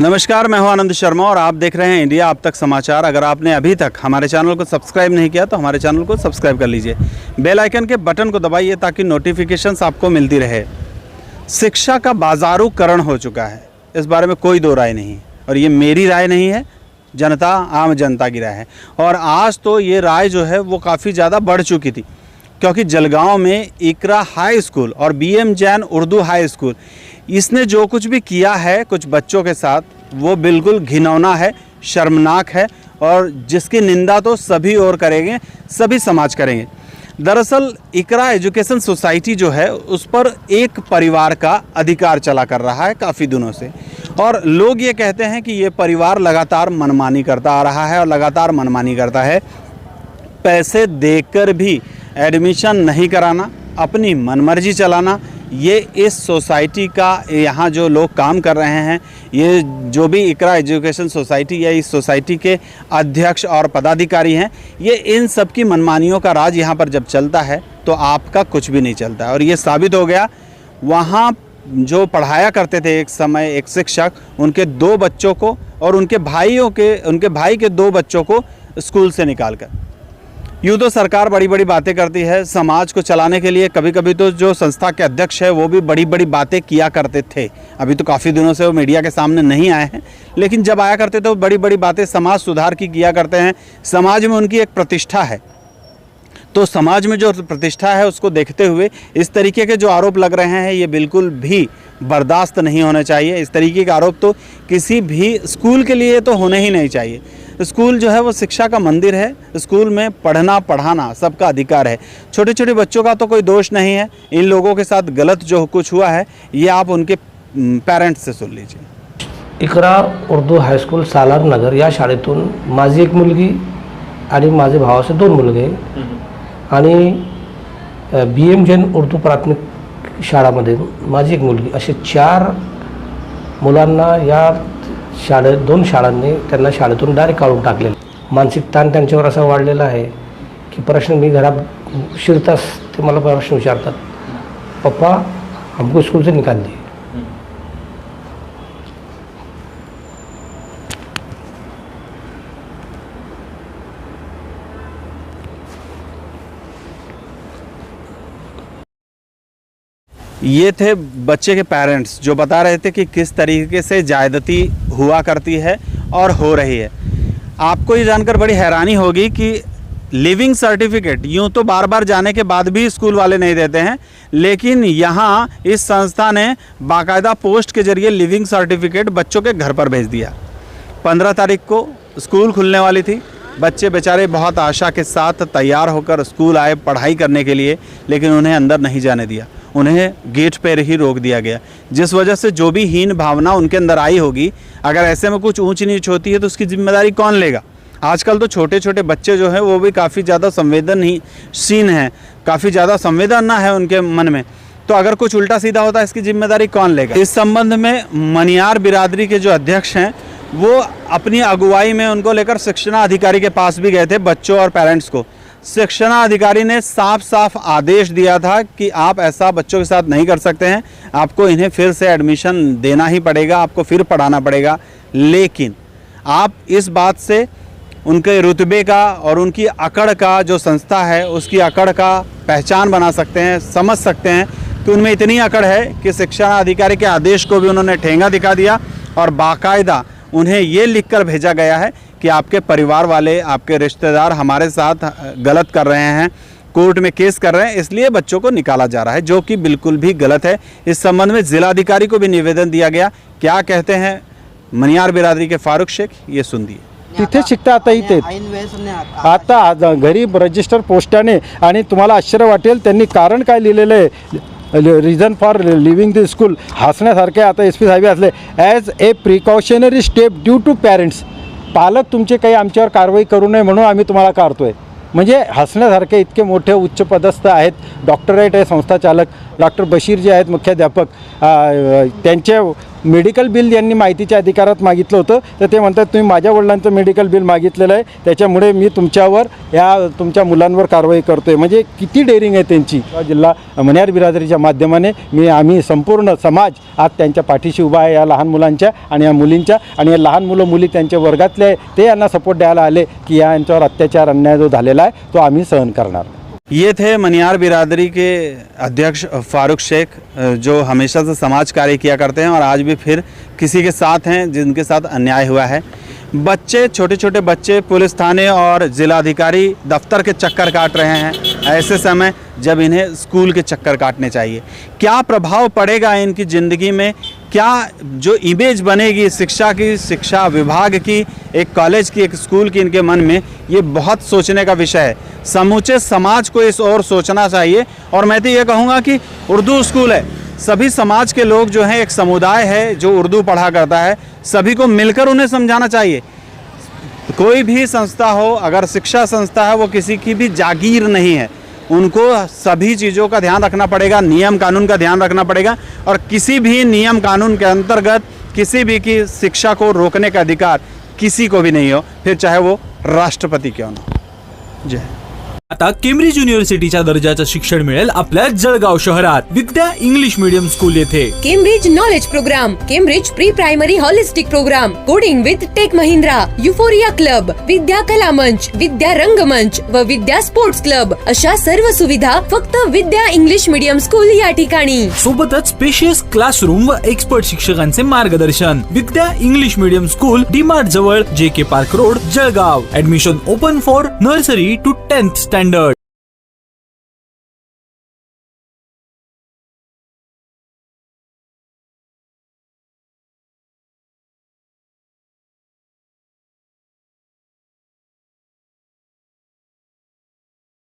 नमस्कार, मैं हूं आनंद शर्मा और आप देख रहे हैं इंडिया अब तक समाचार। अगर आपने अभी तक हमारे चैनल को सब्सक्राइब नहीं किया तो हमारे चैनल को सब्सक्राइब कर लीजिए। बेल आइकन के बटन को दबाइए ताकि नोटिफिकेशंस आपको मिलती रहे। शिक्षा का बाजारूकरण हो चुका है, इस बारे में कोई दो राय नहीं, और ये मेरी राय नहीं है, आम जनता की राय है। और आज तो ये राय जो है वो काफ़ी ज़्यादा बढ़ चुकी थी, क्योंकि जलगांव में इकरा हाई स्कूल और BM Jain Urdu high school, इसने जो कुछ भी किया है कुछ बच्चों के साथ, वो बिल्कुल घिनौना है, शर्मनाक है, और जिसकी निंदा तो सभी और करेंगे, सभी समाज करेंगे। दरअसल इकरा एजुकेशन सोसाइटी जो है उस पर एक परिवार का अधिकार चला कर रहा है काफ़ी दिनों से, और लोग ये कहते हैं कि ये परिवार लगातार मनमानी करता आ रहा है और लगातार मनमानी करता है। पैसे देकर भी एडमिशन नहीं कराना, अपनी मनमर्जी चलाना, ये इस सोसाइटी का, यहाँ जो लोग काम कर रहे हैं, ये जो भी इकरा एजुकेशन सोसाइटी या इस सोसाइटी के अध्यक्ष और पदाधिकारी हैं, ये इन सब की मनमानियों का राज यहाँ पर जब चलता है तो आपका कुछ भी नहीं चलता। और ये साबित हो गया, वहाँ जो पढ़ाया करते थे एक समय एक शिक्षक, उनके 2 बच्चों को और उनके भाई के 2 बच्चों को स्कूल से निकाल कर। यूँ तो सरकार बड़ी बड़ी बातें करती है समाज को चलाने के लिए, कभी कभी तो जो संस्था के अध्यक्ष है वो भी बड़ी बड़ी बातें किया करते थे। अभी तो काफ़ी दिनों से वो मीडिया के सामने नहीं आए हैं, लेकिन जब आया करते तो बड़ी बड़ी बातें समाज सुधार की किया करते हैं। समाज में उनकी एक प्रतिष्ठा है, तो समाज में जो प्रतिष्ठा है उसको देखते हुए इस तरीके के जो आरोप लग रहे हैं ये बिल्कुल भी बर्दाश्त नहीं होने चाहिए। इस तरीके के आरोप तो किसी भी स्कूल के लिए तो होने ही नहीं चाहिए। स्कूल जो है वो शिक्षा का मंदिर है, स्कूल में पढ़ना पढ़ाना सबका अधिकार है। छोटे छोटे बच्चों का तो कोई दोष नहीं है। इन लोगों के साथ गलत जो कुछ हुआ है ये आप उनके पेरेंट्स से सुन लीजिए। इकरा उर्दू हायस्कूल सालार नगर या शाळेतून माझी एक मुलगी आणि माझे भावाचे 2 मुलगे आणि बीएम जैन उर्दू प्राथमिक शाळामध्ये माझी एक मुलगी, असे 4 मुलांना या 2 शाळांनी त्यांना शाळेतून डायरेक्ट काढून टाकलेलं। मानसिक ताण त्यांच्यावर असा वाढलेला आहे की प्रश्न, मी घरात शिरताच ते मला प्रश्न विचारतात, पप्पा हमको स्कूल से निकाल दिए। ये थे बच्चे के पेरेंट्स जो बता रहे थे कि किस तरीके से ज़्यादती हुआ करती है और हो रही है। आपको ये जानकर बड़ी हैरानी होगी कि लिविंग सर्टिफिकेट यूँ तो बार बार जाने के बाद भी स्कूल वाले नहीं देते हैं, लेकिन यहाँ इस संस्था ने बाकायदा पोस्ट के ज़रिए लिविंग सर्टिफिकेट बच्चों के घर पर भेज दिया। 15 तारीख को स्कूल खुलने वाली थी, बच्चे बेचारे बहुत आशा के साथ तैयार होकर स्कूल आए पढ़ाई करने के लिए, लेकिन उन्हें अंदर नहीं जाने दिया, उन्हें गेट पर ही रोक दिया गया। जिस वजह से जो भी हीन भावना उनके अंदर आई होगी, अगर ऐसे में कुछ ऊंच नीच होती है तो उसकी जिम्मेदारी कौन लेगा। आजकल तो छोटे छोटे बच्चे जो हैं वो भी काफ़ी ज़्यादा संवेदनशील हैं, काफ़ी ज़्यादा संवेदना है उनके मन में, तो अगर कुछ उल्टा सीधा होता है इसकी जिम्मेदारी कौन लेगा। इस संबंध में मनियार बिरादरी के जो अध्यक्ष हैं वो अपनी अगुवाई में उनको लेकर शिक्षा अधिकारी के पास भी गए थे, बच्चों और पेरेंट्स को। शिक्षा अधिकारी ने साफ साफ आदेश दिया था कि आप ऐसा बच्चों के साथ नहीं कर सकते हैं, आपको इन्हें फिर से एडमिशन देना ही पड़ेगा, आपको फिर पढ़ाना पड़ेगा। लेकिन आप इस बात से उनके रुतबे का और उनकी अकड़ का, जो संस्था है उसकी अकड़ का पहचान बना सकते हैं, समझ सकते हैं कि उनमें इतनी अकड़ है कि शिक्षा अधिकारी के आदेश को भी उन्होंने ठेंगा दिखा दिया और बाकायदा उन्हें ये लिखकर भेजा गया है कि आपके परिवार वाले, आपके रिश्तेदार हमारे साथ गलत कर रहे हैं, कोर्ट में केस कर रहे हैं, इसलिए बच्चों को निकाला जा रहा है, जो कि बिल्कुल भी गलत है। इस संबंध में जिलाधिकारी को भी निवेदन दिया गया। क्या कहते हैं मनियार बिरादरी के फारूक शेख, ये सुनिए। तिथे शिकता आता इथे आता घरी रजिस्टर पोस्टाने, आणि तुम्हाला आश्चर्य वाटेल त्यांनी कारण काय लिहिलेलं आहे, reason for leaving the school, हसण्यासारखे। आता एस पी साहेब असले, as a precautionary step due to parents, पालक तुमचे काही आमच्यावर कारवाई करू नये म्हणून आम्ही तुम्हाला काढतोय। म्हणजे हसण्यासारखे इतके मोठे उच्च पदस्थ आहेत, डॉक्टरेट आहे, संस्था चालक, डॉक्टर बशीर जे आहेत मुख्याध्यापक त्यांचे मेडिकल बिल यांनी माहितीच्या अधिकारात मागितलं होतं, तर ते म्हणतात तुम्ही माझ्या वडिलांचं मेडिकल बिल मागितलेलं आहे, त्याच्यामुळे मी तुमच्यावर तुमच्या मुलांवर कारवाई करतो आहे. म्हणजे किती डेअरिंग आहे त्यांची. जिल्हा मण्यार बिरादरीच्या माध्यमाने आम्ही संपूर्ण समाज आज त्यांच्या पाठीशी उभा आहे, या लहान मुलांच्या आणि या मुलींच्या. आणि या लहान मुलं मुली त्यांच्या वर्गातले आहे, ते यांना सपोर्ट द्यायला आले की यांच्यावर अत्याचार अन्याय जो झालेला आहे तो आम्ही सहन करणार. ये थे मनियार बिरादरी के अध्यक्ष फारूक शेख, जो हमेशा से समाज कार्य किया करते हैं और आज भी फिर किसी के साथ हैं जिनके साथ अन्याय हुआ है. बच्चे, छोटे छोटे बच्चे पुलिस थाने और जिलाधिकारी दफ्तर के चक्कर काट रहे हैं ऐसे समय जब इन्हें स्कूल के चक्कर काटने चाहिए. क्या प्रभाव पड़ेगा इनकी ज़िंदगी में, क्या जो इमेज बनेगी शिक्षा की, शिक्षा विभाग की, एक कॉलेज की, एक स्कूल की इनके मन में, ये बहुत सोचने का विषय है. समूचे समाज को इस ओर सोचना चाहिए. और मैं तो ये कहूँगा कि उर्दू स्कूल है, सभी समाज के लोग जो हैं, एक समुदाय है जो उर्दू पढ़ा करता है, सभी को मिलकर उन्हें समझाना चाहिए. कोई भी संस्था हो, अगर शिक्षा संस्था है, वो किसी की भी जागीर नहीं है. उनको सभी चीज़ों का ध्यान रखना पड़ेगा, नियम कानून का ध्यान रखना पड़ेगा. और किसी भी नियम कानून के अंतर्गत किसी भी की शिक्षा को रोकने का अधिकार किसी को भी नहीं हो, फिर चाहे वो राष्ट्रपति क्यों ना हो. जय. आता केम्ब्रिज युनिव्हर्सिटीच्या दर्जाचं शिक्षण मिळेल आपल्या जळगाव शहरात विद्या इंग्लिश मीडियम स्कूल येथे. Cambridge knowledge programme, Cambridge pre primary holistic programme, coding with Tech Mahindra, Euphoria Club, Vidya Kala Manch, विद्या रंगमंच व विद्या स्पोर्ट्स क्लब अशा सर्व सुविधा फक्त विद्या इंग्लिश मीडियम स्कूल या ठिकाणी. सोबतच स्पेशियस क्लासरूम व एक्सपर्ट शिक्षकांचे मार्गदर्शन. Vidya English medium school, DMart जवळ, JK park road, Jalgaon. Admission open for nursery to 10th standard.